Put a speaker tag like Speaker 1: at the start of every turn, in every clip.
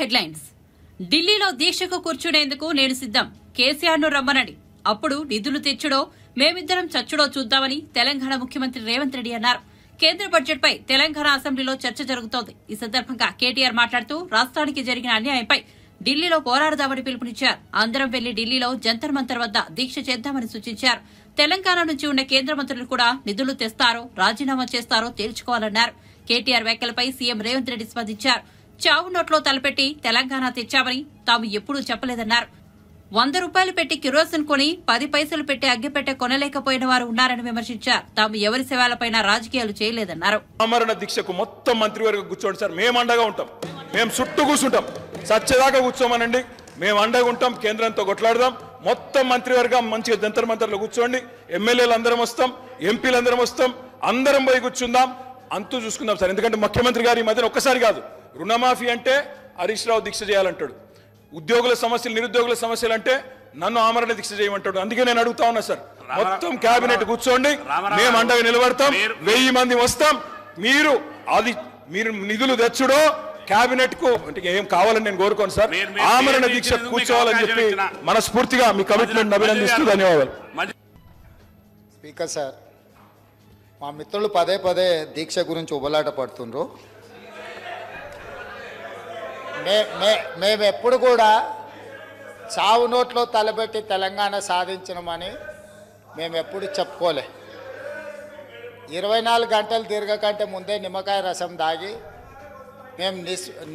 Speaker 1: Headlines. ఢిల్లీలో దీక్షకు కూర్చునేందుకు నేను సిద్ధం, కేసీఆర్ను రమ్మనండి, అప్పుడు నిధులు తెచ్చుడో మేమిద్దరం చచ్చుడో చూద్దామని తెలంగాణ ముఖ్యమంత్రి రేవంత్ రెడ్డి అన్నారు. కేంద్ర బడ్జెట్పై తెలంగాణ అసెంబ్లీలో చర్చ జరుగుతోంది. ఈ సందర్భంగా కేటీఆర్ మాట్లాడుతూ రాష్ట్రానికి జరిగిన అన్యాయంపై ఢిల్లీలో పోరాడదామని పిలుపునిచ్చారు. అందరం వెళ్లి ఢిల్లీలో జంతర్ మంతర్ వద్ద దీక్ష చేద్దామని సూచించారు. తెలంగాణ నుంచి ఉన్న కేంద్ర మంత్రులు కూడా నిధులు తెస్తారో రాజీనామా చేస్తారో తేల్చుకోవాలన్నారు. కేటీఆర్ వ్యాఖ్యలపై సీఎం రేవంత్ రెడ్డి స్పందించారు. చావు నోట్లో తలపెట్టి తెలంగాణ తెచ్చామని తాము ఎప్పుడూ చెప్పలేదన్నారు. 100 రూపాయలు పెట్టి కిరోసిన్ కొని 10 పైసలు పెట్టి అగ్గిపెట్టె కొనలేకపోయిన వారు ఉన్నారని విమర్శించారు. తాము ఎవరి సేవలపైన రాజకీయాలు చేయలేదన్నారు.
Speaker 2: ఆమరణ దీక్షకు మొత్తం మంత్రివర్గం కూర్చోండి సార్, మేము అండగా ఉంటాం, మేము చుట్టూ కూర్చుంటాం, సచ్చేదాకా కూర్చోమనండి, మేము అండగా ఉంటాం, కేంద్రంతో కొట్లాడదాం. మొత్తం మంత్రివర్గం మంచిగా జంతర్ మంతర్లో కూర్చోండి, ఎమ్మెల్యేలు అందరం వస్తాం, ఎంపీలు అందరం వస్తాం, అందరం పోయి కూర్చుందాం, అంతూ చూసుకుందాం సార్. ఎందుకంటే ముఖ్యమంత్రి గారు ఈ మధ్యన ఒక్కసారి కాదు, రుణమాఫీ అంటే హరీష్ రావు దీక్ష చేయాలంటాడు, ఉద్యోగుల సమస్యలు నిరుద్యోగుల సమస్యలు అంటే నన్ను ఆమరణ దీక్ష చేయమంటాడు. అందుకే నేను అడుగుతా ఉన్నా సార్, మొత్తం కేబినెట్ కూర్చోండి, మేము అండగా నిలబడతాం, 1000 మంది వస్తాం, మీరు నిధులు తెచ్చుడో కేబినెట్ కు అంటే ఏం కావాలని నేను కోరుకోను సార్, ఆమరణ దీక్ష కూర్చోవాలని చెప్పి మనస్ఫూర్తిగా మీ కమిట్మెంట్ అభినందిస్తూ ధన్యవాదాలు.
Speaker 3: స్పీకర్ సార్, మా మిత్రులు పదే పదే దీక్ష గురించి ఉబలాట పడుతుండ్రు. మేము ఎప్పుడు కూడా చావు నోట్లో తలబెట్టి తెలంగాణ సాధించడమని మేము ఎప్పుడు చెప్పుకోలే. 24 గంటలు తిరగకంటే ముందే నిమ్మకాయ రసం దాగి మేము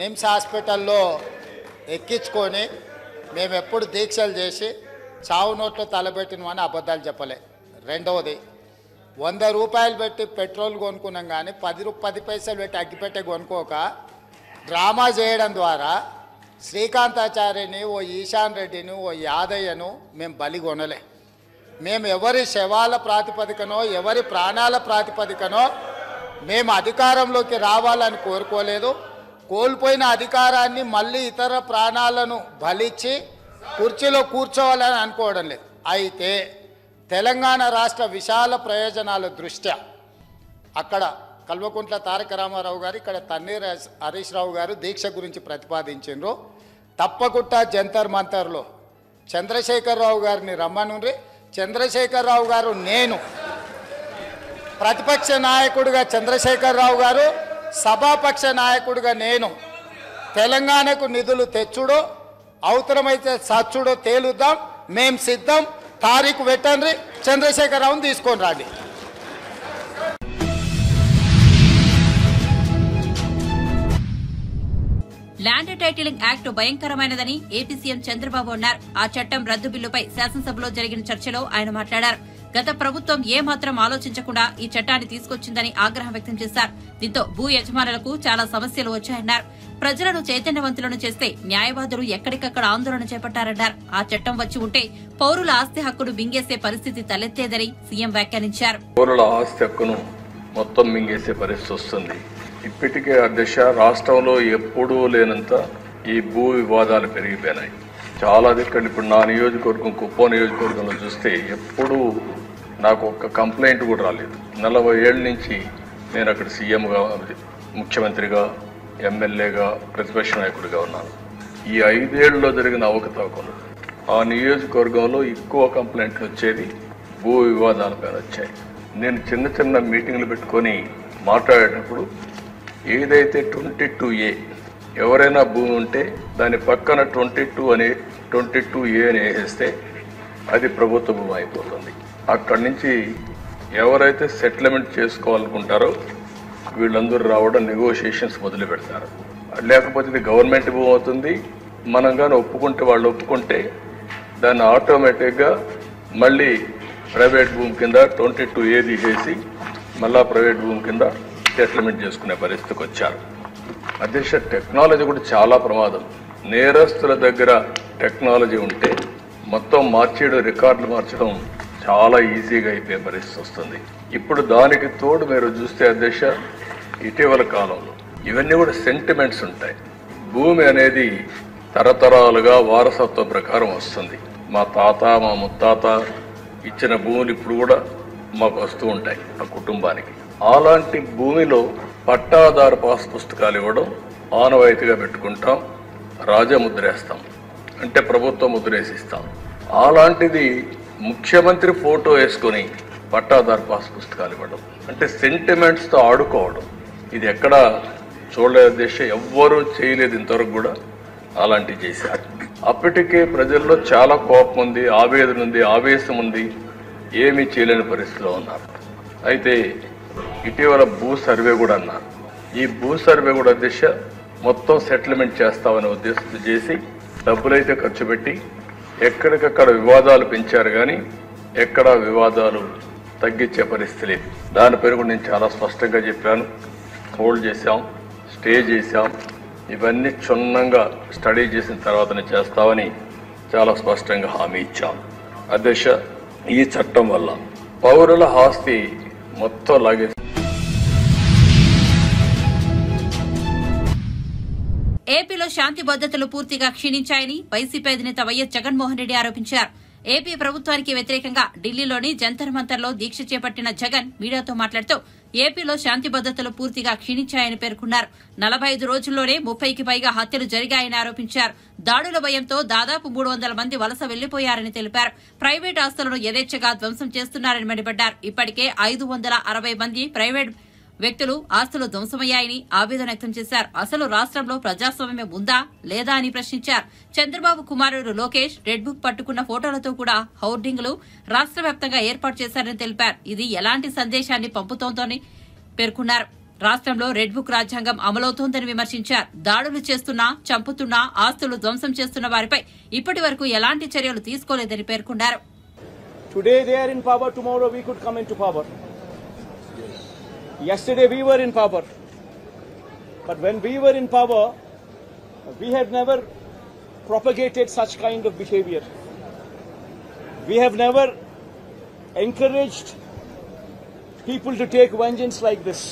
Speaker 3: నిమ్స్ హాస్పిటల్లో ఎక్కించుకొని మేము ఎప్పుడు దీక్షలు చేసి చావు నోట్లో తలబెట్టినమని అబద్ధాలు చెప్పలే. రెండవది, 100 రూపాయలు పెట్టి పెట్రోల్ కొనుక్కున్నాం కానీ 10 పైసలు పెట్టి అగ్గిపెట్టే కొనుక్కోక డ్రామా చేయడం ద్వారా శ్రీకాంతాచార్యని, ఓ ఈశాన్ రెడ్డిని, ఓ యాదయ్యను మేము బలి కొనలే. మేము ఎవరి శవాల ప్రాతిపదికనో ఎవరి ప్రాణాల ప్రాతిపదికనో మేము అధికారంలోకి రావాలని కోరుకోలేదు. కోల్పోయిన అధికారాన్ని మళ్ళీ ఇతర ప్రాణాలను బలిచ్చి కుర్చీలో కూర్చోవాలని అనుకోవడం లేదు. అయితే తెలంగాణ రాష్ట్ర విశాల ప్రయోజనాల దృష్ట్యా అక్కడ కల్వకుంట్ల తారక రామారావు గారు, ఇక్కడ తన్నీర్ హరీష్ రావు గారు దీక్ష గురించి ప్రతిపాదించారు. తప్పకుండా జంతర్ మంతర్లో చంద్రశేఖరరావు గారిని రమ్మనుండ్రి. చంద్రశేఖరరావు గారు, నేను ప్రతిపక్ష నాయకుడిగా చంద్రశేఖరరావు గారు, సభాపక్ష నాయకుడిగా నేను తెలంగాణకు నిధులు తెచ్చుడో అవసరమైతే సచ్చుడో తేలుద్దాం, మేం సిద్ధం, తారీఖు పెట్టండి, చంద్రశేఖరరావుని తీసుకొని రండి.
Speaker 1: ల్యాండ్ టైటిలింగ్ యాక్ట్ భయంకరమైనదని ఏపీ సీఎం చంద్రబాబు అన్నారు. ఆ చట్టం రద్దు బిల్లుపై శాసనసభలో జరిగిన చర్చలో ఆయన మాట్లాడారు. గత ప్రభుత్వం ఏమాత్రం ఆలోచించకుండా ఈ చట్టాన్ని తీసుకొచ్చిందని ఆగ్రహం వ్యక్తం చేశారు. దీంతో భూ యజమానులకు చాలా సమస్యలు వచ్చాయన్నారు. ప్రజలను చైతన్యవంతులను చేస్తే న్యాయవాదులు ఎక్కడికక్కడ ఆందోళన చేపట్టారన్నారు. ఆ చట్టం వచ్చి ఉంటే పౌరుల ఆస్తి హక్కును మింగేసే పరిస్థితి తలెత్తేదని సీఎం వ్యాఖ్యానించారు.
Speaker 4: పౌరుల ఆస్తి హక్కును మొత్తం మింగేసే పరిస్థితి వస్తుంది. ఇప్పటికే ఆ దిశ రాష్ట్రంలో ఎప్పుడూ లేనంత ఈ భూ వివాదాలు పెరిగిపోయినాయి. చాలా దిక్కలు ఇప్పుడు నా నియోజకవర్గం కుప్పం నియోజకవర్గంలో చూస్తే ఎప్పుడూ నాకు ఒక్క కంప్లైంట్ కూడా రాలేదు. 40 ఏళ్ళ నుంచి నేను అక్కడ సీఎంగా, ముఖ్యమంత్రిగా, ఎమ్మెల్యేగా, ప్రతిపక్ష నాయకుడిగా ఉన్నాను. ఈ 5 ఏళ్లలో జరిగిన అవకతవకలు ఆ నియోజకవర్గంలో ఎక్కువ కంప్లైంట్లు వచ్చేది భూ వివాదాలపైన వచ్చాయి. నేను చిన్న చిన్న మీటింగ్లు పెట్టుకొని మాట్లాడేటప్పుడు ఏదైతే 22A ఎవరైనా భూమి ఉంటే దాని పక్కన 22A అని వేసేస్తే అది ప్రభుత్వ భూమి అయిపోతుంది. అక్కడి నుంచి ఎవరైతే సెటిల్మెంట్ చేసుకోవాలనుకుంటారో వీళ్ళందరూ రావడం, నెగోషియేషన్స్ మొదలు పెడతారు. లేకపోతే ఇది గవర్నమెంట్ భూమి అవుతుంది. మనం కానీ ఒప్పుకుంటే, వాళ్ళు ఒప్పుకుంటే దాన్ని ఆటోమేటిక్గా మళ్ళీ ప్రైవేట్ భూమి కింద 22A తీసేసి మళ్ళా ప్రైవేట్ భూమి కింద సెటిల్మెంట్ చేసుకునే పరిస్థితికి వచ్చారు. అధ్యక్ష, టెక్నాలజీ కూడా చాలా ప్రమాదం. నేరస్తుల దగ్గర టెక్నాలజీ ఉంటే మొత్తం మార్చేయడం, రికార్డులు మార్చడం చాలా ఈజీగా అయిపోయే పరిస్థితి వస్తుంది. ఇప్పుడు దానికి తోడు మీరు చూస్తే అధ్యక్ష, ఇటీవల కాలంలో ఇవన్నీ కూడా సెంటిమెంట్స్ ఉంటాయి. భూమి అనేది తరతరాలుగా వారసత్వ ప్రకారం వస్తుంది. మా తాత, మా ముత్తాత ఇచ్చిన భూములు ఇప్పుడు కూడా మాకు వస్తూ ఉంటాయి ఆ కుటుంబానికి. అలాంటి భూమిలో పట్టాదారు పాస్ పుస్తకాలు ఇవ్వడం ఆనవాయితీగా పెట్టుకుంటాం. రాజముద్రేస్తాం, అంటే ప్రభుత్వ ముద్రేసిస్తాం. అలాంటిది ముఖ్యమంత్రి ఫోటో వేసుకొని పట్టాదారు పాస్ పుస్తకాలు ఇవ్వడం, అంటే సెంటిమెంట్స్తో ఆడుకోవడం, ఇది ఎక్కడ చూడలేదు దేశం, ఎవ్వరూ చేయలేదు ఇంతవరకు కూడా. అలాంటివి చేశారు. అప్పటికే ప్రజల్లో చాలా కోపం ఉంది, ఆవేదన ఉంది, ఆవేశం ఉంది, ఏమీ చేయలేని పరిస్థితిలో ఉన్నారు. అయితే ఇటీవల భూ సర్వే కూడా అన్నారు. ఈ భూ సర్వే కూడా దిశ మొత్తం సెటిల్మెంట్ చేస్తామనే ఉద్దేశంతో చేసి డబ్బులైతే ఖర్చు పెట్టి ఎక్కడికక్కడ వివాదాలు పెంచారు, కానీ ఎక్కడ వివాదాలు తగ్గించే పరిస్థితి లేదు. దాని పేరు కూడా నేను చాలా స్పష్టంగా చెప్పాను. హోల్డ్ చేశాం, స్టే చేశాం, ఇవన్నీ క్షుణ్ణంగా స్టడీ చేసిన తర్వాతనే చేస్తామని చాలా స్పష్టంగా హామీ ఇచ్చాం. అధ్యక్ష, ఈ చట్టం వల్ల పౌరుల ఆస్తి మొత్తం లాగేసి
Speaker 1: ఏపీలో శాంతి భద్రతలు పూర్తిగా క్షీణించాయని వైసీపీ అధినేత వైఎస్ జగన్మోహన్ రెడ్డి ఆరోపించారు. ఏపీ ప్రభుత్వానికి వ్యతిరేకంగా ఢిల్లీలోని జంతర్ మంతర్లో దీక్ష చేపట్టిన జగన్ మీడియాతో మాట్లాడుతూ ఏపీలో శాంతి భద్రతలు పూర్తిగా క్షీణించాయని పేర్కొన్నారు. 45 రోజుల్లోనే 30కి పైగా హత్యలు జరిగాయని ఆరోపించారు. దాడుల భయంతో దాదాపు 300 మంది వలస వెళ్లిపోయారని తెలిపారు. ప్రైవేట్ ఆస్తులను యథేచ్ఛగా ధ్వంసం చేస్తున్నారని మండిపడ్డారు. ఇప్పటికే 560 మంది ప్రైవేట్ వ్యక్తులు ఆస్తులు ధ్వంసమయ్యాయని ఆవేదన వ్యక్తం చేశారు. అసలు రాష్ట్రంలో ప్రజాస్వామ్యం ఉందా లేదా అని ప్రశ్నించారు. చంద్రబాబు కుమారుడు లోకేష్ రెడ్ బుక్ పట్టుకున్న ఫోటోలతో కూడా హోర్డింగ్లు రాష్ట్ర వ్యాప్తంగా ఏర్పాటు చేశారని తెలిపారు. ఇది ఎలాంటి సందేశాన్ని పంపుతోందని పేర్కొన్నారు. రాష్ట్రంలో రెడ్ బుక్ రాజ్యాంగం అమలవుతోందని విమర్శించారు. దాడులు చేస్తున్నా, చంపుతున్నా, ఆస్తులు ధ్వంసం చేస్తున్న వారిపై ఇప్పటి వరకు ఎలాంటి చర్యలు తీసుకోలేదని పేర్కొన్నారు.
Speaker 5: Today they are in power, tomorrow we could come into power. Yesterday we were in power, but when we were in power, we had never propagated such kind of behavior. We have never encouraged people to take vengeance like this.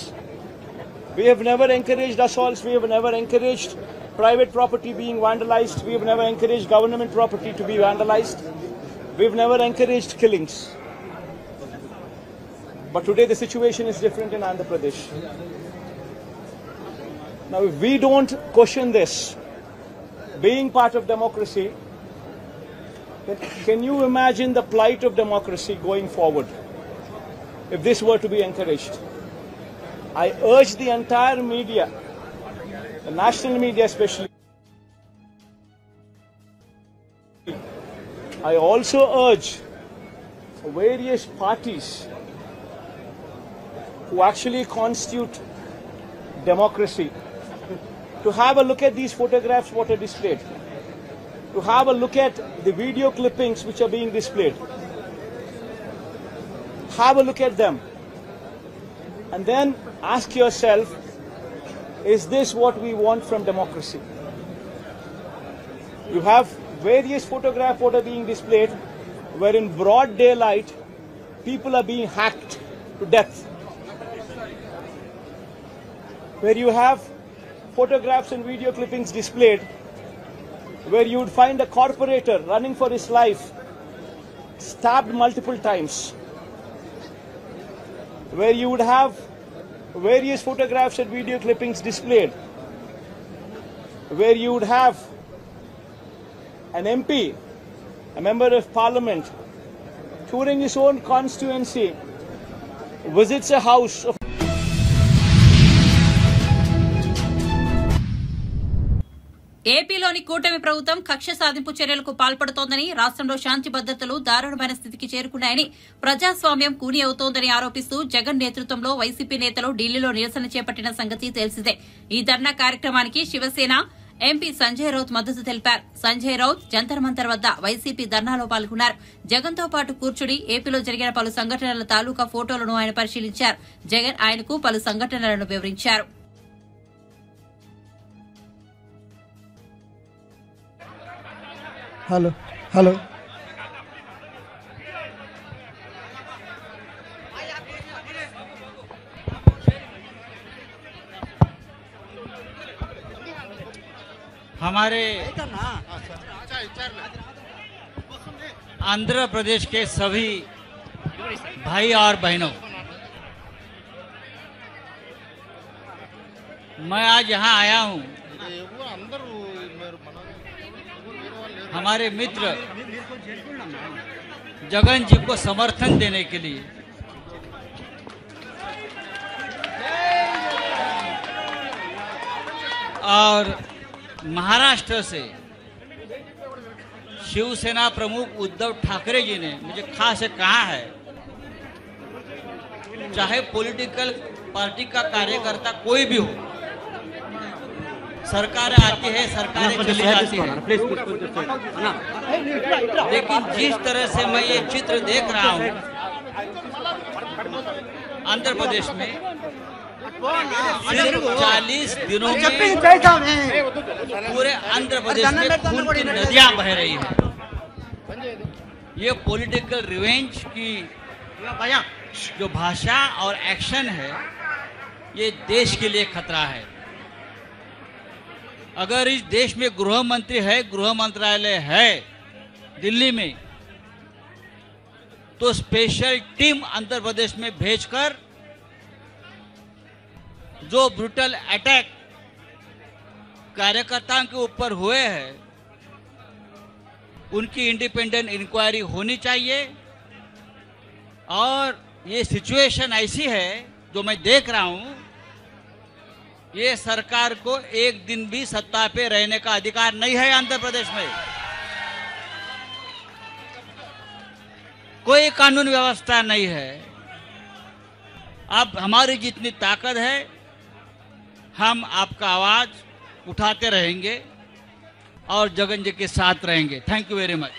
Speaker 5: We have never encouraged assaults, we have never encouraged private property being vandalized, we have never encouraged government property to be vandalized, we have never encouraged killings. But today the situation is different in Andhra Pradesh. Now if we don't question this, being part of democracy, can you imagine the plight of democracy going forward if this were to be encouraged? I urge the entire media, the national media especially, I also urge various parties who actually constitute democracy to have a look at these photographs what are displayed, to have a look at the video clippings which are being displayed, have a look at them and then ask yourself, is this what we want from democracy? You have various photographs what are being displayed where in broad daylight people are being hacked to death, where you have photographs and video clippings displayed where you would find a corporator running for his life stabbed multiple times, where you would have various photographs and video clippings displayed where you would have an MP, a member of parliament, touring his own constituency, visits a house of
Speaker 1: ఏపీలోని కూటమి ప్రభుత్వం కక్ష సాధింపు చర్యలకు పాల్పడుతోందని, రాష్ట్రంలో శాంతి భద్రతలు దారుణమైన స్థితికి చేరుకున్నాయని, ప్రజాస్వామ్యం కూని అవుతోందని ఆరోపిస్తూ జగన్ నేతృత్వంలో వైసీపీ నేతలు ఢిల్లీలో నిరసన చేపట్టిన సంగతి తెలిసిందే. ఈ ధర్నా కార్యక్రమానికి శివసేన ఎంపీ సంజయ్ రౌత్ మద్దతు తెలిపారు. సంజయ్ రౌత్ జంతర్ మంతర్ వద్ద వైసీపీ ధర్నాలో పాల్గొన్నారు. జగన్ తో పాటు కూర్చుని ఏపీలో జరిగిన పలు సంఘటనల తాలూకా ఫోటోలను ఆయన పరిశీలించారు. జగన్ ఆయనకు పలు సంఘటనలను వివరించారు.
Speaker 6: हेलो हेलो
Speaker 7: हमारे आंध्र प्रदेश के सभी भाई और बहनों, मैं आज यहाँ आया हूँ हमारे मित्र जगन जी को समर्थन देने के लिए और महाराष्ट्र से शिवसेना प्रमुख उद्धव ठाकरे जी ने मुझे खास कहा है, चाहे पॉलिटिकल पार्टी का कार्यकर्ता कोई भी हो, सरकार आती है, सरकारें चली जाती है, लेकिन जिस तरह से मैं ये चित्र देख रहा हूँ आंध्र प्रदेश में, सिर्फ 40 दिनों में पूरे आंध्र प्रदेश में खून की नदियां बह रही हैं। ये पॉलिटिकल रिवेंज की जो भाषा और एक्शन है, ये देश के लिए खतरा है। अगर इस देश में गृह मंत्री है, गृह मंत्रालय है दिल्ली में, तो स्पेशल टीम आंध्र प्रदेश में भेजकर जो ब्रूटल अटैक कार्यकर्ताओं के ऊपर हुए हैं, उनकी इंडिपेंडेंट इंक्वायरी होनी चाहिए। और ये सिचुएशन ऐसी है जो मैं देख रहा हूं, ये सरकार को एक दिन भी सत्ता पे रहने का अधिकार नहीं है। आंध्र प्रदेश में कोई कानून व्यवस्था नहीं है। अब हमारी जितनी ताकत है, हम आपका आवाज उठाते रहेंगे और जगन जी के साथ रहेंगे। Thank you very much.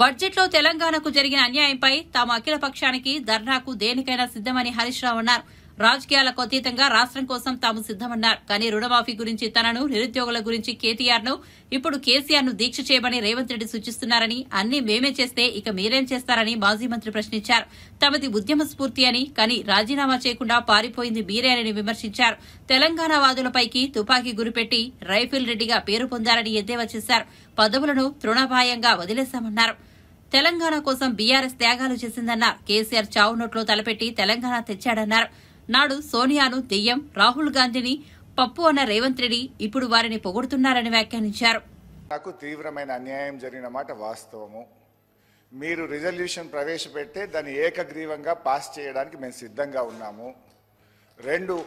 Speaker 1: బడ్జెట్లో తెలంగాణకు జరిగిన అన్యాయంపై తాము అఖిల పక్షానికి ధర్నాకు దేనికైనా సిద్దమని హరీష్ రావు అన్నారు. రాజకీయాలకు అతీతంగా రాష్ట్రం కోసం తాము సిద్దమన్నారు. కానీ రుణమాఫీ గురించి తనను, నిరుద్యోగుల గురించి కేటీఆర్ ను, ఇప్పుడు కేసీఆర్ ను దీక్ష చేయమని రేవంత్ రెడ్డి సూచిస్తున్నారని, అన్ని మేమే చేస్తే ఇక మీరేం చేస్తారని మాజీ మంత్రి ప్రశ్నించారు. తమది ఉద్యమ స్ఫూర్తి అని, కానీ రాజీనామా చేయకుండా పారిపోయింది మీరే అని విమర్శించారు. తెలంగాణ వాదులపైకి తుపాకీ గురిపెట్టి రైఫిల్ రెడ్డిగా పేరు పొందారని ఎద్దేవా చేశారు. పదవులను తృణప్రాయంగా వదిలేశామన్నారు. తెలంగాణ కోసం బీఆర్ఎస్ త్యాగాలు చేసిందన్నారు. కేసీఆర్ చావు నోట్లో తలపెట్టి తెలంగాణ తెచ్చాడన్నారు. నాడు సోనియాను దెయ్యం, రాహుల్ గాంధీని పప్పు అన్న రేవంత్ రెడ్డి ఇప్పుడు వారిని పొగుడుతున్నారని వ్యాఖ్యానించారు.
Speaker 6: నాకు తీవ్రమైన అన్యాయం జరిగిన మాట వాస్తవము. మీరు రిజల్యూషన్ ప్రవేశపెడితే దాన్ని ఏకగ్రీవంగా పాస్ చేయడానికి మేము సిద్ధంగా ఉన్నాము. 2,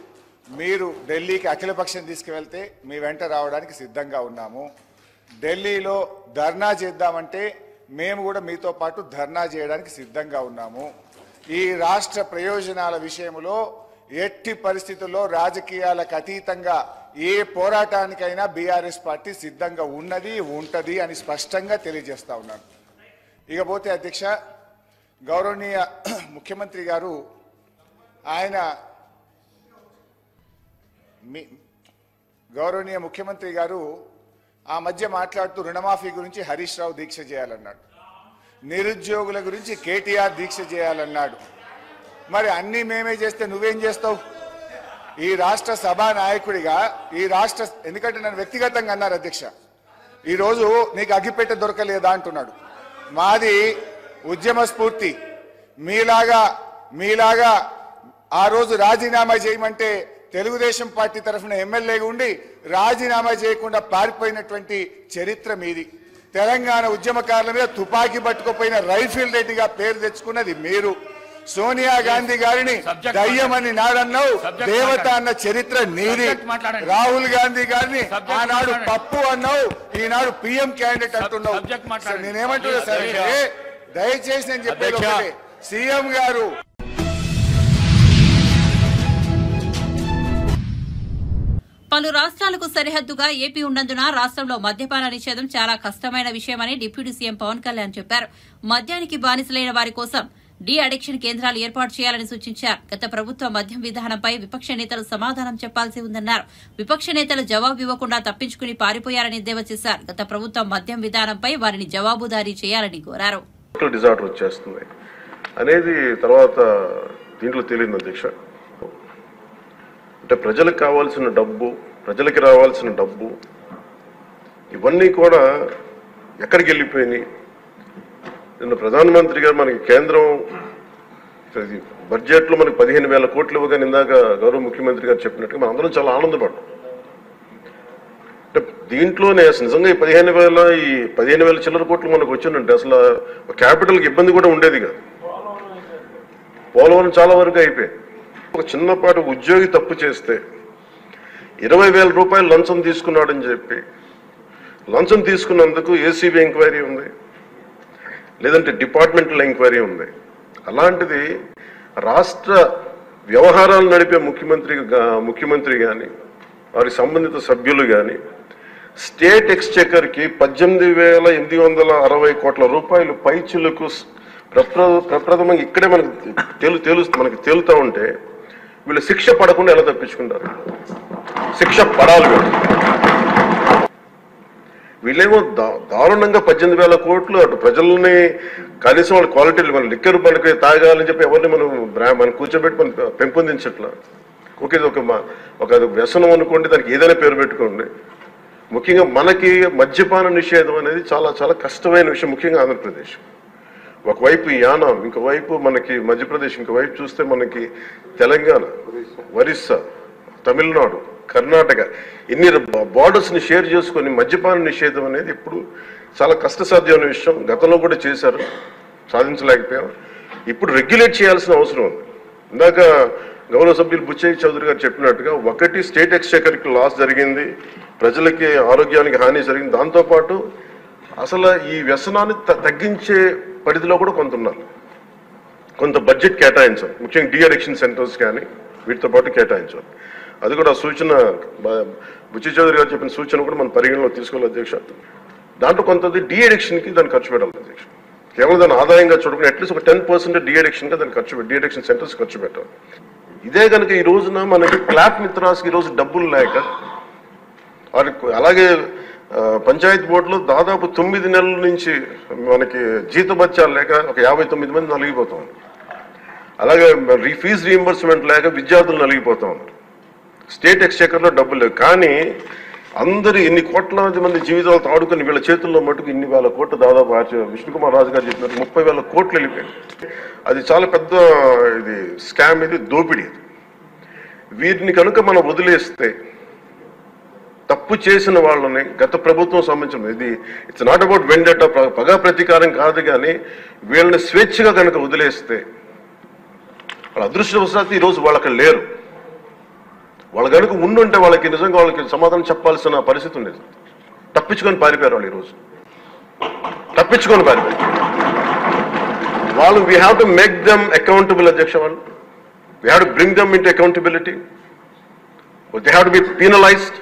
Speaker 6: మీరు ఢిల్లీకి అఖిలపక్షం తీసుకువెళ్తే మీ వెంట రావడానికి సిద్ధంగా ఉన్నాము. ఢిల్లీలో ధర్నా చేద్దామంటే మేము కూడా మీతో పాటు ధర్నా చేయడానికి సిద్ధంగా ఉన్నాము. ఈ రాష్ట్ర ప్రయోజనాల విషయంలో ఎట్టి పరిస్థితుల్లో రాజకీయాలకు అతీతంగా ఏ పోరాటానికైనా బీఆర్ఎస్ పార్టీ సిద్ధంగా ఉన్నది, ఉంటది అని స్పష్టంగా తెలియజేస్తా ఉన్నాను. ఇకపోతే అధ్యక్ష, గౌరవనీయ ముఖ్యమంత్రి గారు ఆ మధ్య మాట్లాడుతూ రుణమాఫీ గురించి హరీష్ రావు దీక్ష చేయాలన్నాడు, నిరుద్యోగుల గురించి కేటీఆర్ దీక్ష చేయాలన్నాడు. మరి అన్నీ మేమే చేస్తే నువ్వేం చేస్తావు? ఈ రాష్ట్ర సభా నాయకుడిగా ఎందుకంటే నన్ను వ్యక్తిగతంగా అన్నారు అధ్యక్ష, ఈరోజు నీకు అగ్గిపెట్టె దొరకలేదా అంటున్నాడు. మాది ఉద్యమ స్ఫూర్తి. మీలాగా ఆ రోజు రాజీనామా చేయమంటే తెలుగుదేశం పార్టీ తరఫున ఎమ్మెల్యేగా ఉండి రాజీనామా చేయకుండా పారిపోయినటువంటి చరిత్ర మీది. తెలంగాణ ఉద్యమకారుల మీద తుపాకీ పట్టుకుపోయిన రైఫిల్ రెడ్డిగా పేరు తెచ్చుకున్నది మీరు. సోనియా గాంధీ గారిని దయ్యమని నాడన్నావు, దేవత అన్న చరిత్ర నీది. రాహుల్ గాంధీ గారిని ఆనాడు పప్పు అన్నావు, ఈనాడు పిఎం క్యాండిడేట్ అంటున్నావు. నేనేమంటున్నా సార్, దయచేసి నేను చెప్పేది ఒకటే, సీఎం గారు
Speaker 1: పలు రాష్ట్రాలకు సరిహద్దుగా ఏపీ ఉన్నందున రాష్ట్రంలో మద్యపాన నిషేధం చాలా కష్టమైన విషయమని డిప్యూటీ సీఎం పవన్ కళ్యాణ్ చెప్పారు. మద్యానికి బానిసలైన వారి కోసం డీ అడిక్షన్ కేంద్రాలు ఏర్పాటు చేయాలని సూచించారు. గత ప్రభుత్వ మద్యం విధానంపై విపక్ష నేతలు సమాధానం చెప్పాల్సి ఉందన్నారు. విపక్ష నేతలు జవాబు ఇవ్వకుండా తప్పించుకుని పారిపోయారని ఎద్దేవా చేశారు. గత ప్రభుత్వ మద్యం విధానంపై వారిని జవాబుదారీ చేయాలని కోరారు.
Speaker 8: డిజార్డర్ వచ్చేస్తుంది అనేది తర్వాత దీంట్లో తేలింది అధ్యక్ష. అంటే ప్రజలకు కావాల్సిన డబ్బు, ప్రజలకి రావాల్సిన డబ్బు, ఇవన్నీ కూడా ఎక్కడికి వెళ్ళిపోయినాయి? నిన్న ప్రధానమంత్రి గారు మనకి కేంద్రం బడ్జెట్లో మనకు 15,000 కోట్లు ఇవ్వగానే ఇందాక గౌరవ ముఖ్యమంత్రి గారు చెప్పినట్టుగా మనం అందరం చాలా ఆనందపడ్డాం. అంటే దీంట్లోనే నిజంగా ఈ 15,000 చిల్లర కోట్లు మనకు వచ్చిందంటే అసలు క్యాపిటల్కి ఇబ్బంది కూడా ఉండేది కాదు. పోలవరం చాలా వరకు అయిపోయింది. ఒక చిన్నపాటి ఉద్యోగి తప్పు చేస్తే 20,000 రూపాయలు లంచం తీసుకున్నాడని చెప్పి లంచం తీసుకున్నందుకు ఏసీబీ ఎంక్వైరీ ఉంది, లేదంటే డిపార్ట్మెంటల్ ఎంక్వైరీ ఉంది. అలాంటిది రాష్ట్ర వ్యవహారాలు నడిపే ముఖ్యమంత్రి కానీ వారి సంబంధిత సభ్యులు కానీ స్టేట్ ఎక్స్చెకర్కి 18,860 కోట్ల రూపాయలు పైచులకు ప్రప్రథమంగా ఇక్కడే మనకి తేలుతూ ఉంటే వీళ్ళు శిక్ష పడకుండా ఎలా తప్పించుకుంటారు? శిక్ష పడాలి. వీళ్ళేమో దారుణంగా 18,000 కోట్లు అటు ప్రజల్ని కనీసం వాళ్ళ క్వాలిటీలు మన లిక్కర్ మనకి తాగాలని చెప్పి ఎవరిని మనం కూర్చోబెట్టి మనం పెంపొందించట్లా. ఓకే, ఒక వ్యసనం అనుకోండి, దానికి ఏదైనా పేరు పెట్టుకోండి. ముఖ్యంగా మనకి మద్యపాన నిషేధం అనేది చాలా చాలా కష్టమైన విషయం, ముఖ్యంగా ఆంధ్రప్రదేశ్. ఒకవైపు యానాం, ఇంకోవైపు మనకి మధ్యప్రదేశ్, ఇంకోవైపు చూస్తే మనకి తెలంగాణ, ఒరిస్సా, తమిళనాడు, కర్ణాటక, ఇన్ని బార్డర్స్ని షేర్ చేసుకొని మద్యపాన నిషేధం అనేది ఇప్పుడు చాలా కష్టసాధ్యమైన విషయం. గతంలో కూడా చేశారు, సాధించలేకపోయాం. ఇప్పుడు రెగ్యులేట్ చేయాల్సిన అవసరం ఉంది. ఇందాక గౌరవ సభ్యులు బుచ్చయ్య చౌదరి గారు చెప్పినట్టుగా ఒకటి స్టేట్ ఎక్స్చెకర్కి లాస్ జరిగింది, ప్రజలకి ఆరోగ్యానికి హాని జరిగింది. దాంతోపాటు అసలు ఈ వ్యసనాన్ని తగ్గించే పరిధిలో కూడా కొంత ఉన్నారు, కొంత బడ్జెట్ కేటాయించాలి. ముఖ్యంగా డీ అడిక్షన్ సెంటర్స్ కానీ వీటితో పాటు కేటాయించాలి. అది కూడా సూచన బుచ్చయ్య చౌదరి గారు చెప్పిన సూచన కూడా మనం పరిగణలో తీసుకోవాలి అధ్యక్ష. దాంట్లో కొంత డీ అడిక్షన్కి దాన్ని ఖర్చు పెట్టాలి అధ్యక్ష. కేవలం దాన్ని ఆదాయంగా చూడకుండా అట్లీస్ట్ ఒక 10% డీ అడిక్షన్గా దాన్ని డీ అడిక్షన్ సెంటర్స్ ఖర్చు పెట్టాలి. ఇదే కనుక ఈ రోజున మనకి క్లాప్ మిత్రాస్కి ఈరోజు డబ్బులు లేక, అలాగే పంచాయతీ బోర్డులో దాదాపు 9 నెలల నుంచి మనకి జీతభత్యాలు లేక ఒక 59 మంది నలిగిపోతా ఉన్నారు. అలాగే ఫీజు రీయింబర్స్మెంట్ లేక విద్యార్థులు నలిగిపోతా ఉన్నారు. స్టేట్ ఎక్స్చెకర్లో డబ్బులు లేవు. కానీ అందరూ ఎన్ని కోట్లాది మంది జీవితాలతో ఆడుకుని వీళ్ళ చేతుల్లో మటుకు ఇన్ని వేల కోట్లు, దాదాపు విష్ణుకుమార్ రాజు గారు చెప్పినట్టు 30,000 కోట్లు వెళ్ళిపోయింది. అది చాలా పెద్ద ఇది స్కామ్, ఇది దోపిడీ. వీటిని కనుక మనం వదిలేస్తే, తప్పు చేసిన వాళ్ళని గత ప్రభుత్వం సంబంధించిన ఇది ఇట్స్ నాట్ అబౌట్ వెండెటా, పగా ప్రతీకారం కాదు, కానీ వీళ్ళని స్వేచ్ఛగా కనుక వదిలేస్తే, వాళ్ళ అదృష్టవశాత్తు ఈరోజు వాళ్ళకి లేరు. వాళ్ళు కనుక ఉండుంటే వాళ్ళకి నిజంగా వాళ్ళకి సమాధానం చెప్పాల్సిన పరిస్థితి ఉండేది. తప్పించుకొని పారిపోయారు వాళ్ళు. ఈరోజు తప్పించుకొని పారిపోయారు వాళ్ళు. We have to make them accountable అధ్యక్ష. వాళ్ళు we have to bring them into accountability. They have to be penalised.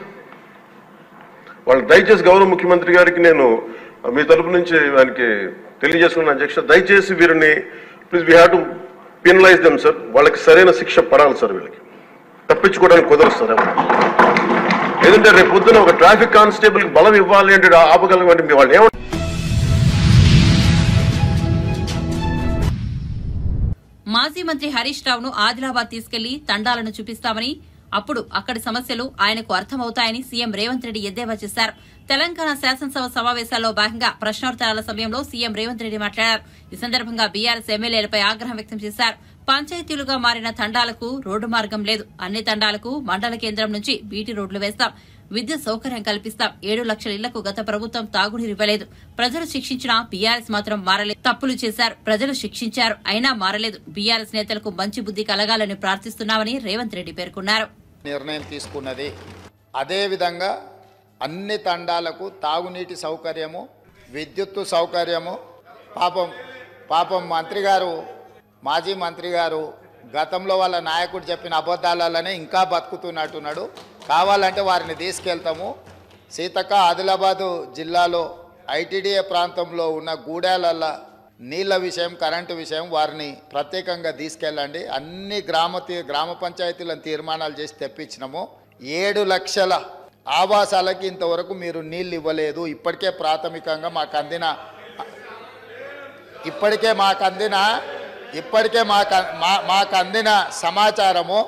Speaker 8: వాళ్ళు దయచేసి గౌరవ ముఖ్యమంత్రి గారికి నేను మీ తరపు నుంచి ఆయనకి తెలియజేసుకున్న అధ్యక్ష, దయచేసి వీరిని please we have to penalise them sir. వాళ్ళకి సరైన శిక్ష పడాలి సార్. వీళ్ళకి తప్పించుకోవడానికి కుదరదు సార్. లేదంటే రేపు పొద్దున ఒక ట్రాఫిక్ కానిస్టేబుల్కి బలం ఇవ్వాలి అంటే ఆపగలమంటే వాళ్ళు ఏమంటారు?
Speaker 1: మాజీ మంత్రి హరీష్ రావును ఆదిలాబాద్ తీసుకెళ్లి తండాలను చూపిస్తామని, అప్పుడు అక్కడి సమస్యలు ఆయనకు అర్థమవుతాయని సీఎం రేవంత్ రెడ్డి ఎద్దేవా చేశారు. తెలంగాణ శాసనసభ సమావేశాల్లో భాగంగా ప్రశ్నోత్తరాల సమయంలో సీఎం రేవంత్ రెడ్డి మాట్లాడారు. ఈ సందర్భంగా బీఆర్ఎస్ ఎమ్మెల్యేలపై ఆగ్రహం వ్యక్తం చేశారు. పంచాయతీలుగా మారిన తండాలకు రోడ్డు మార్గం లేదు. అన్ని తండాలకు మండల కేంద్రం నుంచి బీటీ రోడ్లు వేస్తాం, విద్యుత్ సౌకర్యం కల్పిస్తాం. 7 లక్షల ఇళ్లకు గత ప్రభుత్వం తాగునీరు ఇవ్వలేదు. ప్రజలు శిక్షించినా బీఆర్ఎస్ మాత్రం మారలేదు. తప్పులు చేశారు, ప్రజలు శిక్షించారు, అయినా మారలేదు. బీఆర్ఎస్ నేతలకు మంచి బుద్ధి కలగాలని ప్రార్థిస్తున్నామని రేవంత్ రెడ్డి పేర్కొన్నారు.
Speaker 3: నిర్ణయం తీసుకున్నది. అదేవిధంగా అన్ని తండాలకు తాగునీటి సౌకర్యము, విద్యుత్తు సౌకర్యము. పాపం మంత్రి గారు, మాజీ మంత్రి గారు గతంలో వాళ్ళ నాయకుడు చెప్పిన అబద్ధాలనే ఇంకా బతుకుతున్నట్టున్నాడు. కావాలంటే వారిని తీసుకెళ్తాము. సీతక్క, ఆదిలాబాదు జిల్లాలో ఐటీడీఏ ప్రాంతంలో ఉన్న గూడాలల్ల నీళ్ళ విషయం, కరెంటు విషయం వారిని ప్రత్యేకంగా తీసుకెళ్ళండి. అన్ని గ్రామ పంచాయతీలను తీర్మానాలు చేసి తెప్పించినాము. 7 లక్షల ఆవాసాలకి ఇంతవరకు మీరు నీళ్ళు ఇవ్వలేదు. ఇప్పటికే ప్రాథమికంగా మాకు అందిన సమాచారము.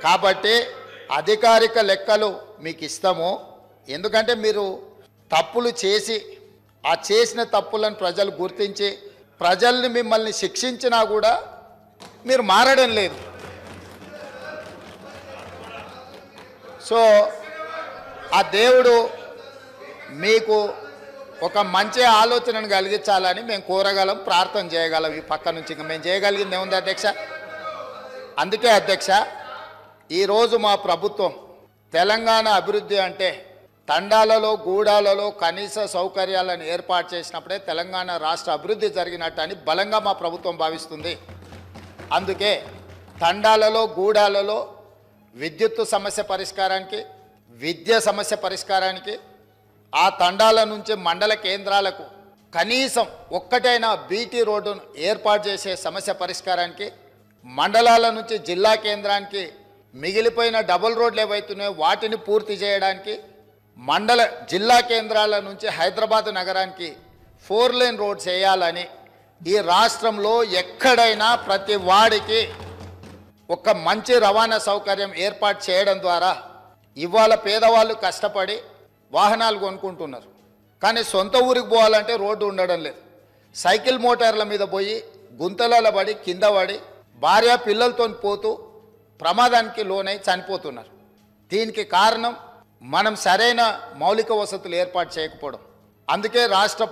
Speaker 3: కాబట్టి అధికారిక లెక్కలు మీకు ఇస్తాము. ఎందుకంటే మీరు తప్పులు చేసి ఆ చేసిన తప్పులను ప్రజలు గుర్తించి ప్రజల్ని మిమ్మల్ని శిక్షించినా కూడా మీరు మారడం లేదు. సో ఆ దేవుడు మీకు ఒక మంచి ఆలోచనను కలిగించాలని మేము కోరగలం, ప్రార్థన చేయగలం. ఈ పక్క నుంచి ఇంకా మేము చేయగలిగింది ఏముంది అధ్యక్ష? అందుకే అధ్యక్ష, ఈరోజు మా ప్రభుత్వం తెలంగాణ అభివృద్ధి అంటే తండాలలో, గూడాలలో కనీస సౌకర్యాలను ఏర్పాటు చేసినప్పుడే తెలంగాణ రాష్ట్ర అభివృద్ధి జరిగినట్టు అని బలంగా మా ప్రభుత్వం భావిస్తుంది. అందుకే తండాలలో, గూడాలలో విద్యుత్తు సమస్య పరిష్కారానికి, విద్య సమస్య పరిష్కారానికి, ఆ తండాల నుంచి మండల కేంద్రాలకు కనీసం ఒక్కటైనా బీటీ రోడ్డును ఏర్పాటు చేసే సమస్య పరిష్కారానికి, మండలాల నుంచి జిల్లా కేంద్రానికి మిగిలిపోయిన డబుల్ రోడ్లు ఏవైతున్నాయో వాటిని పూర్తి చేయడానికి, జిల్లా కేంద్రాల నుంచి హైదరాబాద్ నగరానికి 4 లేన్ రోడ్స్ వేయాలని ఈ రాష్ట్రంలో ఎక్కడైనా ప్రతి వాడికి ఒక మంచి రవాణా సౌకర్యం ఏర్పాటు చేయడం ద్వారా ఇవాళ పేదవాళ్ళు కష్టపడి వాహనాలు కొనుక్కుంటున్నారు. కానీ సొంత ఊరికి పోవాలంటే రోడ్డు ఉండడం లేదు. సైకిల్ మోటార్ల మీద పోయి గుంతలలో పడి కింద పడి భార్య పిల్లలతో పోతూ ప్రమాదానికి లోనై చనిపోతున్నారు. దీనికి కారణం మనం సరైన మౌలిక వసతులు ఏర్పాటు చేయకపోవడం. అందుకే రాష్ట్ర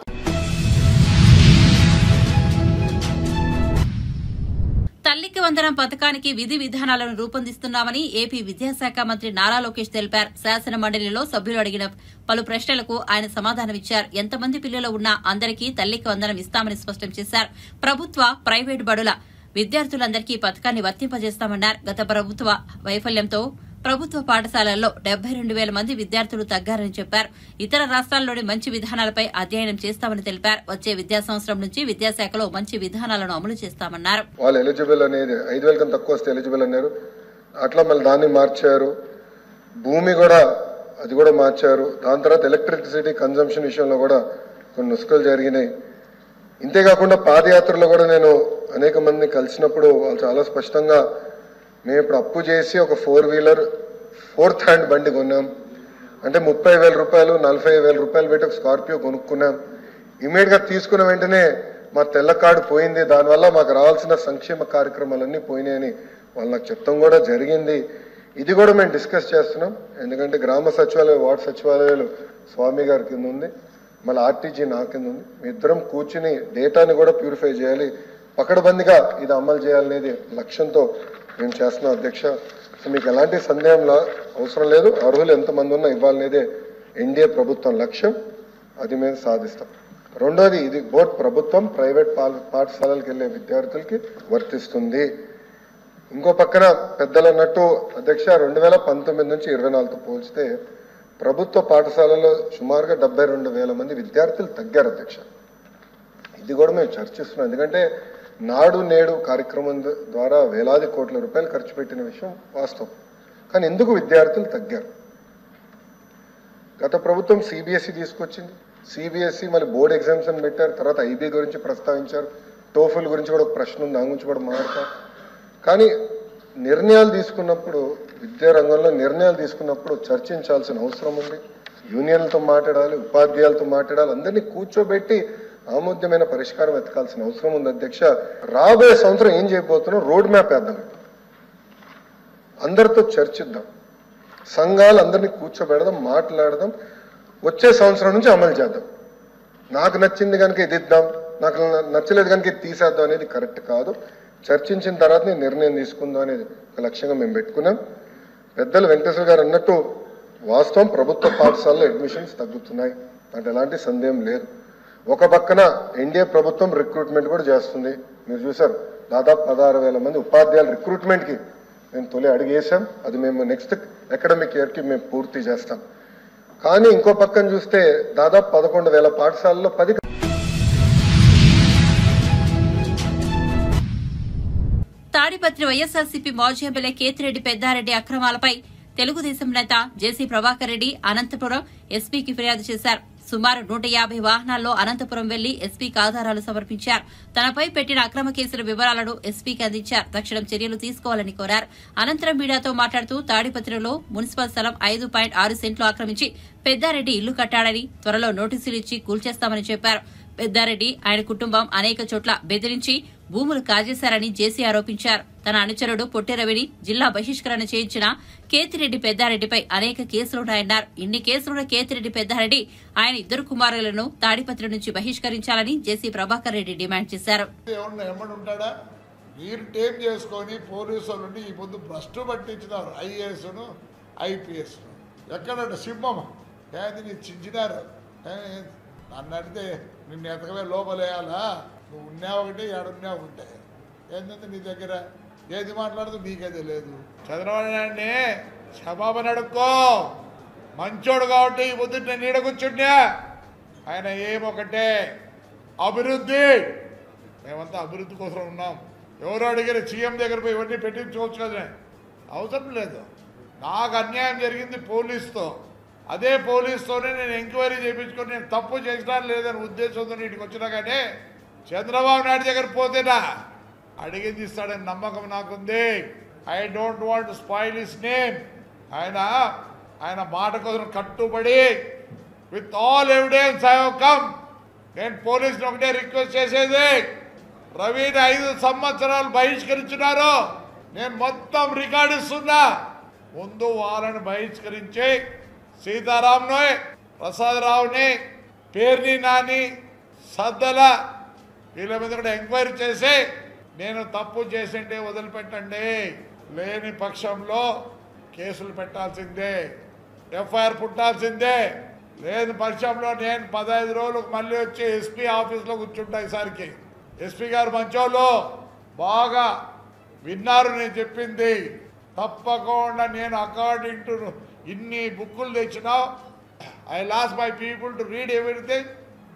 Speaker 1: తల్లికి వందనం పథకానికి విధి విధానాలను రూపొందిస్తున్నామని ఏపీ విద్యాశాఖ మంత్రి నారా లోకేష్ తెలిపారు. శాసన మండలిలో సభ్యులు అడిగిన పలు ప్రశ్నలకు ఆయన సమాధానమిచ్చారు. ఎంతమంది పిల్లలు ఉన్నా అందరికీ తల్లికి వందనం ఇస్తామని స్పష్టం చేశారు. ప్రభుత్వ, ప్రైవేటు బడుల విద్యార్థులందరికీ పథకాన్ని వర్తింపజేస్తామన్నారు. గత ప్రభుత్వ వైఫల్యంతో ప్రభుత్వ పాఠశాలల్లో 72,000 మంది విద్యార్థులు తగ్గారని చెప్పారు. ఇతర రాష్ట్రాల్లోని మంచి విధానాలపై అధ్యయనం చేస్తామని తెలిపారు. వచ్చే విద్యా సంవత్సరం నుంచి విద్యాశాఖలో మంచి విధానాలను అమలు చేస్తామన్నారు.
Speaker 9: వాళ్ళు ఎలిజిబుల్ అనేది 5,000 కన్నా తక్కువ వస్తే ఎలిజిబుల్ అన్నారు. అట్లా మళ్ళీ దాన్ని మార్చారు. భూమి కూడా అది కూడా మార్చారు. దాని తర్వాత ఎలక్ట్రిసిటీ కన్జంప్షన్ విషయంలో కూడా కొన్ని నుసుకలు జరిగినాయి. ఇంతేకాకుండా పాదయాత్రలో కూడా నేను అనేక మందిని కలిసినప్పుడు వాళ్ళు చాలా స్పష్టంగా, మేము ఇప్పుడు అప్పు చేసి ఒక 4 వీలర్ 4th హ్యాండ్ బండి కొన్నాం అంటే 30,000 రూపాయలు 40,000 రూపాయలు పెట్టి ఒక స్కార్పియో కొనుక్కున్నాం. ఇమీడియట్గా తీసుకున్న వెంటనే మా తెల్ల కార్డు పోయింది, దానివల్ల మాకు రావాల్సిన సంక్షేమ కార్యక్రమాలన్నీ పోయినాయని వాళ్ళు నాకు చెప్తాం కూడా జరిగింది. ఇది కూడా మేము డిస్కస్ చేస్తున్నాం. ఎందుకంటే గ్రామ సచివాలయ, వార్డు సచివాలయాలు స్వామి గారి కింద ఉంది, మళ్ళీ ఆర్టీజీ నా కింద ఉంది. మీ ఇద్దరం కూర్చుని డేటాని కూడా ప్యూరిఫై చేయాలి, పకడ్బందీగా ఇది అమలు చేయాలనేది లక్ష్యంతో మేము చేస్తున్నాం అధ్యక్ష. సో మీకు ఎలాంటి సందేహంలో అవసరం లేదు. అర్హులు ఎంతమంది ఉన్నా ఇవ్వాలనేదే ఎన్డీఏ ప్రభుత్వం లక్ష్యం. అది మేము సాధిస్తాం. రెండోది, ఇది బోర్డు ప్రభుత్వం, ప్రైవేట్ పాఠశాలలకు వెళ్ళే విద్యార్థులకి వర్తిస్తుంది. ఇంకో పక్కన పెద్దలు అన్నట్టు అధ్యక్ష 2019 నుంచి 24తో పోల్చితే ప్రభుత్వ పాఠశాలలో సుమారుగా 72,000 మంది విద్యార్థులు తగ్గారు అధ్యక్ష. ఇది కూడా మేము చర్చిస్తున్నాం. ఎందుకంటే నాడు నేడు కార్యక్రమం ద్వారా వేలాది కోట్ల రూపాయలు ఖర్చు పెట్టిన విషయం వాస్తవం. కానీ ఎందుకు విద్యార్థులు తగ్గారు? గత ప్రభుత్వం సిబిఎస్ఈ తీసుకొచ్చింది. సిబిఎస్ఈ మళ్ళీ బోర్డు ఎగ్జామ్స్ అని పెట్టారు. తర్వాత ఐబీ గురించి ప్రస్తావించారు. టోఫుల్ గురించి కూడా ఒక ప్రశ్న ఉంది, దాని గురించి కూడా మాట్లాడతారు. కానీ నిర్ణయాలు తీసుకున్నప్పుడు, విద్యా రంగంలో నిర్ణయాలు తీసుకున్నప్పుడు చర్చించాల్సిన అవసరం ఉంది. యూనియన్లతో మాట్లాడాలి, ఉపాధ్యాయులతో మాట్లాడాలి, అందరినీ కూర్చోబెట్టి ఆమోద్యమైన పరిష్కారం వెతకాల్సిన అవసరం ఉంది అధ్యక్ష. రాబోయే సంవత్సరం ఏం చేయబోతున్నాం, రోడ్ మ్యాప్ వేద్దాం, అందరితో చర్చిద్దాం, సంఘాలు అందరినీ కూర్చోబెడదాం, మాట్లాడదాం, వచ్చే సంవత్సరం నుంచి అమలు చేద్దాం. నాకు నచ్చింది కనుక ఇది ఇద్దాం, నాకు నచ్చలేదు కనుక ఇది తీసేద్దాం అనేది కరెక్ట్ కాదు. చర్చించిన తర్వాత నేను నిర్ణయం తీసుకుందాం అనేది ఒక లక్ష్యంగా మేము పెట్టుకున్నాం. పెద్దలు వెంకటేశ్వర గారు అన్నట్టు వాస్తవం, ప్రభుత్వ పాఠశాలలో అడ్మిషన్స్ తగ్గుతున్నాయి అంటే ఎలాంటి సందేహం లేదు. ఒక పక్కన ఎన్డీఏ ప్రభుత్వం రిక్రూట్మెంట్ కూడా చేస్తుంది. మీరు చూసారు, దాదాపు 16,000 మంది ఉపాధ్యాయుల రిక్రూట్మెంట్కి మేము తొలి అడిగేసాం. అది మేము నెక్స్ట్ అకాడమిక్ ఇయర్కి మేము పూర్తి చేస్తాం. కానీ ఇంకో పక్కన చూస్తే దాదాపు 11,000 పాఠశాలలో 10
Speaker 1: తాడిపత్రి వైఎస్ఆర్సీపీ మాజీ ఎమ్మెల్యే కేతిరెడ్డి పెద్దారెడ్డి అక్రమాలపై తెలుగుదేశం నేత జేసీ ప్రభాకర్ రెడ్డి అనంతపురం ఎస్పీకి ఫిర్యాదు చేశారు. సుమారు 150 వాహనాల్లో అనంతపురం వెళ్లి ఎస్పీకి ఆధారాలు సమర్పించారు. తనపై పెట్టిన అక్రమ కేసుల వివరాలను ఎస్పీకి అందించారు. తక్షణం చర్యలు తీసుకోవాలని కోరారు. అనంతరం మీడియాతో మాట్లాడుతూ తాడిపత్రిలో మున్సిపల్ స్థలం 5.6 సెంట్లు ఆక్రమించి పెద్దారెడ్డి ఇల్లు కట్టాడని, త్వరలో నోటీసులు ఇచ్చి కూల్చేస్తామని చెప్పారు. పెద్దారెడ్డి, ఆయన కుటుంబం అనేక చోట్ల బెదిరించి భూములు కాజేశారని జేసీ ఆరోపించారు. తన అనుచరుడు పొట్టి రవిని జిల్లా బహిష్కరణ చేయించిన కేతిరెడ్డి పెద్దారెడ్డిపై అనేక కేసులున్నాయన్నారు. ఇన్ని కేసులున్న కేతిరెడ్డి పెద్దారెడ్డి ఆయన ఇద్దరు కుమారులను తాడిపత్రి నుంచి బహిష్కరించాలని జేసీ ప్రభాకర్ రెడ్డి డిమాండ్ చేశారు.
Speaker 10: మీరు టేప్ చేసుకొని పోలీసు నుండి ఈ ముందు భ్రష్టు పట్టించినారు. ఐఏఎస్ను ఐపీఎస్ ఎక్కడంటే సింహమ్మ ఏది నీ చించినారు. నన్ను అడిగితే నిన్ను ఎతకలే లోపలేయాలా, నువ్వు ఉన్నావు ఒకటి ఏడున్నావు ఒకటే. ఏంటంటే నీ దగ్గర ఏది మాట్లాడుతూ నీకే తెలియదు. చంద్రబాబు నాయుడిని క్షమాపణ అడుక్కో, మంచోడు కాబట్టి ఈ ముందు నేను నీడ కూర్చుంటా. ఆయన ఏమొకటే అభివృద్ధి, మేమంతా అభివృద్ధి కోసం ఉన్నాం. ఎవరు అడిగిన సీఎం దగ్గర పోయి ఇవన్నీ పెట్టించుకోవచ్చు కదా, అవసరం లేదు. నాకు అన్యాయం జరిగింది పోలీసుతో, అదే పోలీసుతోనే నేను ఎంక్వైరీ చేయించుకొని నేను తప్పు చేసినా లేదని ఉద్దేశంతో ఇంటికి వచ్చినా కానీ చంద్రబాబు నాయుడు దగ్గర పోతేనా అడిగింది ఇస్తాడని నమ్మకం నాకుంది. I don't want spoil his name. ఆయన మాట కోసం కట్టుబడి with all evidence I have come. నేను పోలీసుని ఒకటే రిక్వెస్ట్ చేసేది, రవిని 5 సంవత్సరాలు బహిష్కరించున్నారు. నేను మొత్తం రికార్డు ఇస్తున్నా. ముందు వాళ్ళని బహిష్కరించి సీతారాంని, ప్రసాదరావుని, పేర్ని నాని, సద్దల వీళ్ళ మీద కూడా ఎంక్వైరీ చేసి నేను తప్పు చేసింటే వదిలిపెట్టండి, లేని పక్షంలో కేసులు పెట్టాల్సిందే, ఎఫ్ఐఆర్ పుట్టాల్సిందే. లేని పక్షంలో నేను 15 రోజులకు మళ్ళీ వచ్చి ఎస్పీ ఆఫీస్లో కూర్చుంటా. ఈసారికి ఎస్పీ గారు మంచోళ్ళు, బాగా విన్నారు నేను చెప్పింది. తప్పకుండా నేను అకార్డింగ్ టు ఇన్ని బుక్కులు తెచ్చినావు, I lost my people to read everything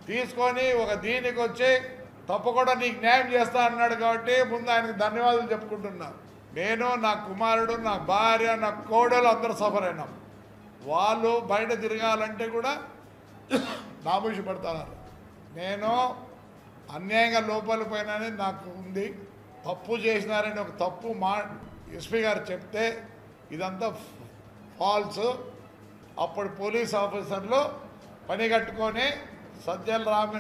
Speaker 10: తీసుకొని ఒక దీనికి వచ్చి తప్పకుండా నీకు న్యాయం చేస్తా అన్నాడు. కాబట్టి ముందు ఆయనకు ధన్యవాదాలు చెప్పుకుంటున్నా. నేను, నా కుమారుడు, నా భార్య, నా కోడలు అందరూ సఫర్ అయినాం. వాళ్ళు బయట తిరగాలంటే కూడా నామూషి పడుతున్నారు. నేను అన్యాయంగా లోపలికి పోయినని నాకు ఉంది. తప్పు చేసినారని ఒక తప్పు ఎస్పీ గారు చెప్తే ఇదంతా ఫాల్స్. అప్పుడు పోలీస్ ఆఫీసర్లు పని కట్టుకొని సజ్జల రామ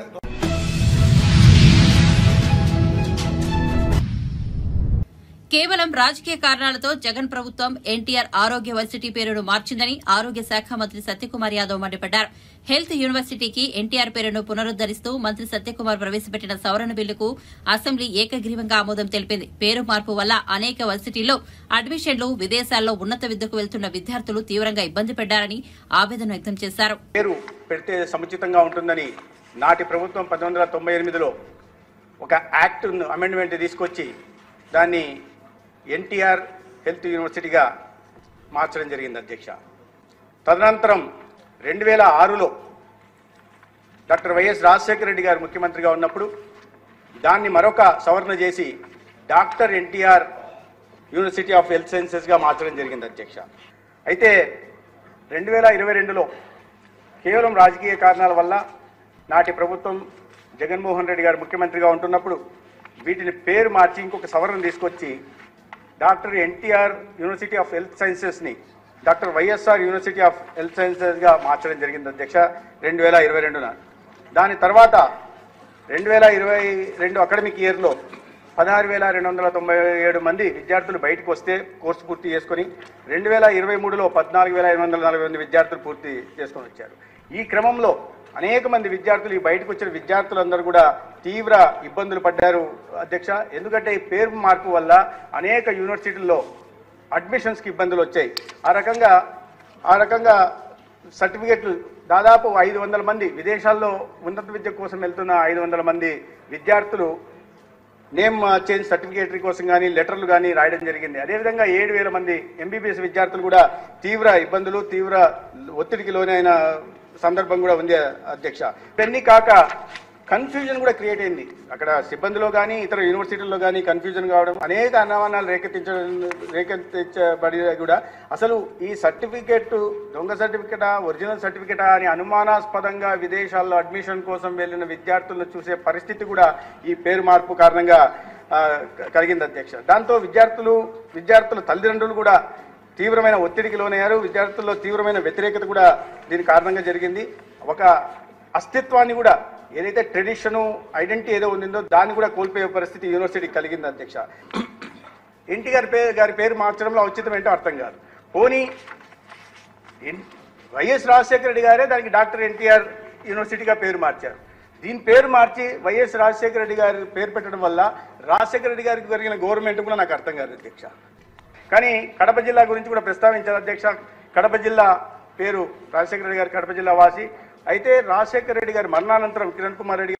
Speaker 1: కేవలం రాజకీయ కారణాలతో జగన్ ప్రభుత్వం ఎన్టీఆర్ ఆరోగ్య వర్సిటీ పేరును మార్చిందని ఆరోగ్య శాఖ మంత్రి సత్యకుమార్ యాదవ్ మండిపడ్డారు. హెల్త్ యూనివర్సిటీకి ఎన్టీఆర్ పేరును పునరుద్దరిస్తూ మంత్రి సత్యకుమార్ ప్రవేశపెట్టిన సవరణ బిల్లుకు అసెంబ్లీ ఏకగ్రీవంగా ఆమోదం తెలిపింది. పేరు మార్పు వల్ల అనేక వర్సిటీల్లో అడ్మిషన్లు, విదేశాల్లో ఉన్నత విద్యకు వెళ్తున్న విద్యార్థులు తీవ్రంగా ఇబ్బంది పడ్డారని ఆవేదన వ్యక్తం చేశారు.
Speaker 11: పేరు పెడితే సముచితంగా ఉంటుందని నాటి ప్రభుత్వం 1998లో ఒక యాక్ట్ అమెండ్మెంట్ తీసుకొచ్చి దాన్ని ఎన్టీఆర్ హెల్త్ యూనివర్సిటీగా మార్చడం జరిగింది అధ్యక్ష. తదనంతరం 2006లో డాక్టర్ వైఎస్ రాజశేఖర రెడ్డి గారు ముఖ్యమంత్రిగా ఉన్నప్పుడు దాన్ని మరొక సవరణ చేసి doctor NTR university of health సైన్సెస్గా మార్చడం జరిగింది అధ్యక్ష. అయితే 2022లో కేవలం రాజకీయ కారణాల వల్ల నాటి ప్రభుత్వం జగన్మోహన్ రెడ్డి గారు ముఖ్యమంత్రిగా ఉంటున్నప్పుడు వీటిని పేరు మార్చి ఇంకొక సవరణ తీసుకొచ్చి doctor NTR university of health సైన్సెస్ని doctor YSR university of health సైన్సెస్గా మార్చడం జరిగింది అధ్యక్ష 2022న. దాని తర్వాత 2022 అకాడమిక్ ఇయర్లో 16,297 మంది విద్యార్థులు బయటకు వస్తే కోర్సు పూర్తి చేసుకొని 2023లో 14,848 విద్యార్థులు పూర్తి చేసుకొని వచ్చారు. ఈ క్రమంలో అనేక మంది విద్యార్థులు, ఈ బయటకు వచ్చిన విద్యార్థులందరూ కూడా తీవ్ర ఇబ్బందులు పడ్డారు అధ్యక్ష. ఎందుకంటే ఈ పేరు మార్పు వల్ల అనేక యూనివర్సిటీల్లో అడ్మిషన్స్కి ఇబ్బందులు వచ్చాయి. ఆ రకంగా సర్టిఫికెట్లు దాదాపు 500 మంది విదేశాల్లో ఉన్నత విద్య కోసం వెళ్తున్న 500 మంది విద్యార్థులు నేమ్ చేంజ్ సర్టిఫికేటరీ కోసం కానీ లెటర్లు కానీ రాయడం జరిగింది. అదేవిధంగా 7,000 మంది ఎంబీబీఎస్ విద్యార్థులు కూడా తీవ్ర ఇబ్బందులు, తీవ్ర ఒత్తిడికి లోనైన సందర్భం కూడా ఉంది అధ్యక్ష. ఇవన్నీ కాక కన్ఫ్యూజన్ కూడా క్రియేట్ అయింది. అక్కడ సిబ్బందిలో కానీ ఇతర యూనివర్సిటీల్లో కానీ కన్ఫ్యూజన్ కావడం, అనేక అనుమానాలు రేకెత్తించబడి కూడా అసలు ఈ సర్టిఫికేట్ దొంగ సర్టిఫికేటా, ఒరిజినల్ సర్టిఫికేటా అని అనుమానాస్పదంగా విదేశాల్లో అడ్మిషన్ కోసం వెళ్ళిన విద్యార్థులను చూసే పరిస్థితి కూడా ఈ పేరు మార్పు కారణంగా కలిగింది అధ్యక్ష. దాంతో విద్యార్థుల తల్లిదండ్రులు కూడా తీవ్రమైన ఒత్తిడికి లోనయ్యారు. విద్యార్థుల్లో తీవ్రమైన వ్యతిరేకత కూడా దీని కారణంగా జరిగింది. ఒక అస్తిత్వాన్ని కూడా ఏదైతే ట్రెడిషను ఐడెంటిటీ ఏదో ఉందో దాన్ని కూడా కోల్పోయే పరిస్థితి యూనివర్సిటీ కలిగింది అధ్యక్ష. ఎన్టీఆర్ గారి పేరు మార్చడంలో ఔచిత్యం ఏంటో అర్థం కాదు. పోనీ వైఎస్ రాజశేఖర రెడ్డి గారే దానికి డాక్టర్ ఎన్టీఆర్ యూనివర్సిటీగా పేరు మార్చారు. దీని పేరు మార్చి వైఎస్ రాజశేఖర రెడ్డి గారి పేరు పెట్టడం వల్ల రాజశేఖర రెడ్డి గారికి జరిగిన గవర్నమెంట్ కూడా నాకు అర్థం కాదు అధ్యక్ష. కానీ కడప జిల్లా గురించి కూడా ప్రస్తావించారు అధ్యక్ష. కడప జిల్లా పేరు రాజశేఖర రెడ్డి గారు కడప జిల్లా వాసి అయితే రాజశేఖర రెడ్డి గారి మరణానంతరం కిరణ్ కుమార్ రెడ్డి